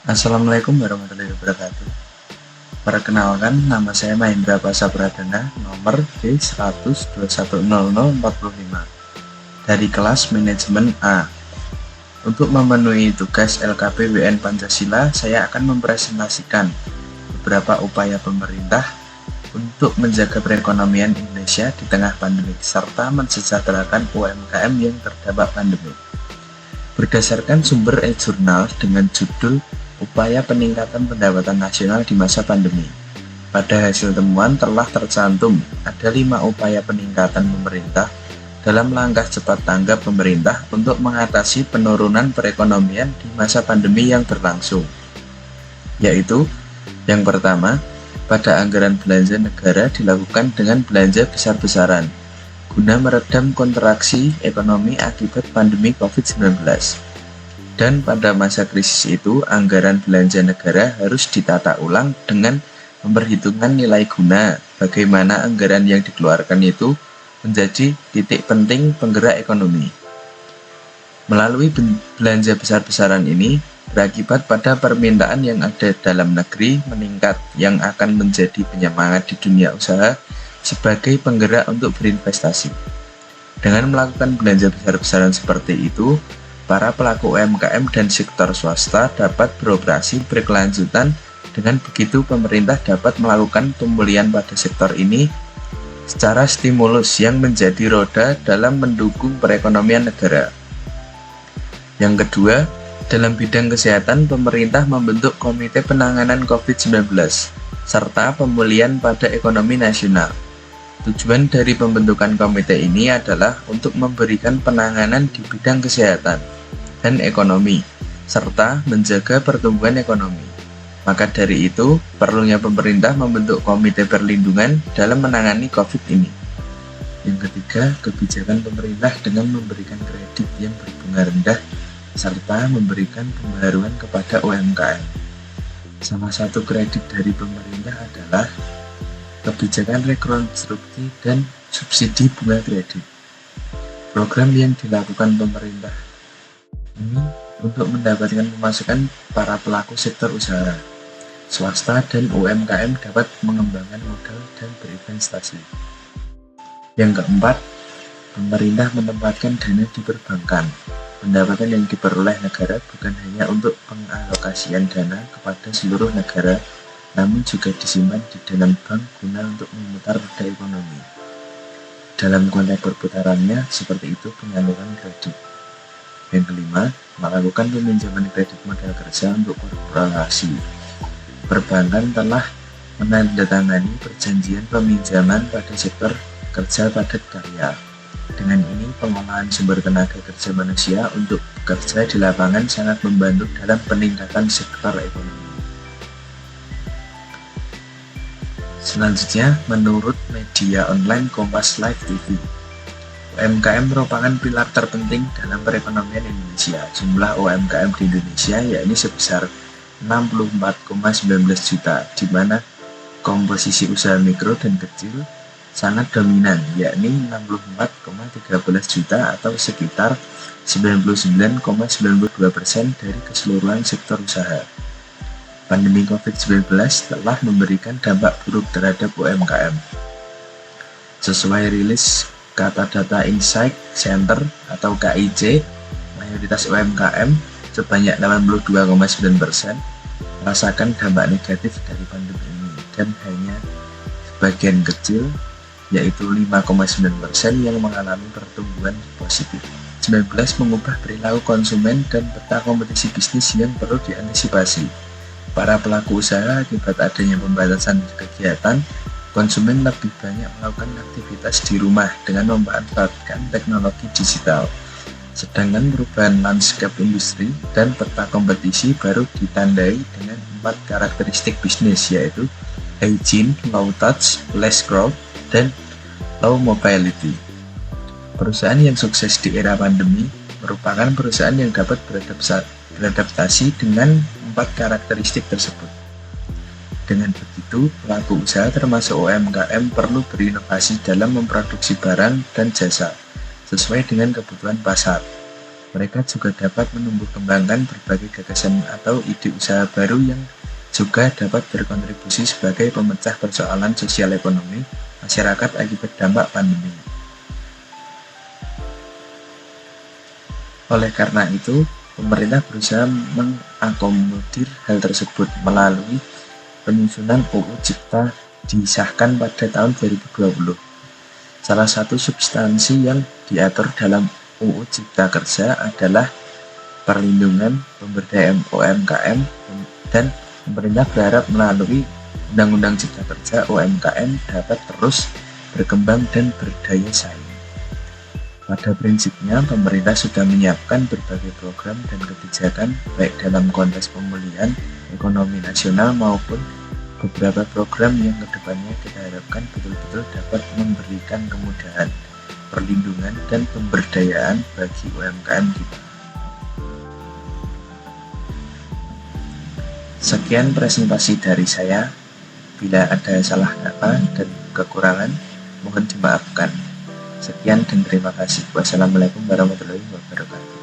Assalamualaikum warahmatullahi wabarakatuh. Perkenalkan, nama saya Mahendra Pasabradana, nomor D100210045 dari kelas Manajemen A. Untuk memenuhi tugas LKPWN Pancasila, saya akan mempresentasikan beberapa upaya pemerintah untuk menjaga perekonomian Indonesia di tengah pandemi serta mensejahterakan UMKM yang terdampak pandemi. Berdasarkan sumber e-jurnal dengan judul Upaya Peningkatan Pendapatan Nasional di Masa Pandemi. Pada hasil temuan telah tercantum ada 5 upaya peningkatan pemerintah dalam langkah cepat tanggap pemerintah untuk mengatasi penurunan perekonomian di masa pandemi yang berlangsung. Yaitu, yang pertama, pada anggaran belanja negara dilakukan dengan belanja besar-besaran guna meredam kontraksi ekonomi akibat pandemi COVID-19. Dan pada masa krisis itu, anggaran belanja negara harus ditata ulang dengan memperhitungkan nilai guna bagaimana anggaran yang dikeluarkan itu menjadi titik penting penggerak ekonomi. Melalui belanja besar-besaran ini, berakibat pada permintaan yang ada dalam negeri meningkat yang akan menjadi penyemangat di dunia usaha sebagai penggerak untuk berinvestasi. Dengan melakukan belanja besar-besaran seperti itu, para pelaku UMKM dan sektor swasta dapat beroperasi berkelanjutan. Dengan begitu, pemerintah dapat melakukan pemulihan pada sektor ini secara stimulus yang menjadi roda dalam mendukung perekonomian negara. Yang kedua, dalam bidang kesehatan, pemerintah membentuk Komite Penanganan COVID-19 serta pemulihan pada ekonomi nasional. Tujuan dari pembentukan komite ini adalah untuk memberikan penanganan di bidang kesehatan dan ekonomi, serta menjaga pertumbuhan ekonomi. Maka dari itu, perlunya pemerintah membentuk komite perlindungan dalam menangani COVID ini. Yang ketiga, kebijakan pemerintah dengan memberikan kredit yang berbunga rendah, serta memberikan pembaruan kepada UMKM. Salah satu kredit dari pemerintah adalah kebijakan rekonstruksi dan subsidi bunga kredit. Program yang dilakukan pemerintah ini untuk mendapatkan pemasukan para pelaku sektor usaha, swasta dan UMKM dapat mengembangkan modal dan berinvestasi. Yang keempat, pemerintah menempatkan dana di perbankan. Pendapatan yang diperoleh negara bukan hanya untuk pengalokasian dana kepada seluruh negara, namun juga disimpan di dalam bank guna untuk memutar roda ekonomi. Dalam konteks perputarannya, seperti itu penyaluran kredit. Yang kelima, melakukan peminjaman kredit modal kerja untuk korporasi. Perbankan telah menandatangani perjanjian peminjaman pada sektor kerja padat karya. Dengan ini, pengolahan sumber tenaga kerja manusia untuk bekerja di lapangan sangat membantu dalam peningkatan sektor ekonomi. Selanjutnya, menurut media online Kompas Live TV, UMKM merupakan pilar terpenting dalam perekonomian Indonesia. Jumlah UMKM di Indonesia yakni sebesar 64,19 juta, di mana komposisi usaha mikro dan kecil sangat dominan, yakni 64,13 juta atau sekitar 99,92% dari keseluruhan sektor usaha. Pandemi COVID-19 telah memberikan dampak buruk terhadap UMKM. Sesuai rilis Kata Data Insight Center atau KIC, mayoritas UMKM sebanyak 82,9% merasakan dampak negatif dari pandemi ini, dan hanya sebagian kecil, yaitu 5,9% yang mengalami pertumbuhan positif. 19 mengubah perilaku konsumen dan peta kompetisi bisnis yang perlu diantisipasi. Para pelaku usaha akibat adanya pembatasan kegiatan, konsumen lebih banyak melakukan aktivitas di rumah dengan memanfaatkan teknologi digital. Sedangkan perubahan landscape industri dan peta kompetisi baru ditandai dengan 4 karakteristik bisnis, yaitu hygiene, low touch, less growth, dan low mobility. Perusahaan yang sukses di era pandemi merupakan perusahaan yang dapat beradaptasi dengan 4 karakteristik tersebut. Dengan begitu, pelaku usaha termasuk UMKM perlu berinovasi dalam memproduksi barang dan jasa sesuai dengan kebutuhan pasar. Mereka juga dapat menumbuh kembangkan berbagai gagasan atau ide usaha baru yang juga dapat berkontribusi sebagai pemecah persoalan sosial ekonomi masyarakat akibat dampak pandemi. Oleh karena itu, pemerintah berusaha mengakomodir hal tersebut melalui penyusunan UU Cipta disahkan pada tahun 2020. Salah satu substansi yang diatur dalam UU Cipta Kerja adalah perlindungan pemberdayaan UMKM, dan pemerintah berharap melalui Undang-Undang Cipta Kerja UMKM dapat terus berkembang dan berdaya saing. Pada prinsipnya, pemerintah sudah menyiapkan berbagai program dan kebijakan baik dalam konteks pemulihan ekonomi nasional maupun beberapa program yang kedepannya kita harapkan betul-betul dapat memberikan kemudahan, perlindungan, dan pemberdayaan bagi UMKM kita. Sekian presentasi dari saya. Bila ada salah kata dan kekurangan, mohon dimaafkan. Sekian dan terima kasih. Wassalamualaikum warahmatullahi wabarakatuh.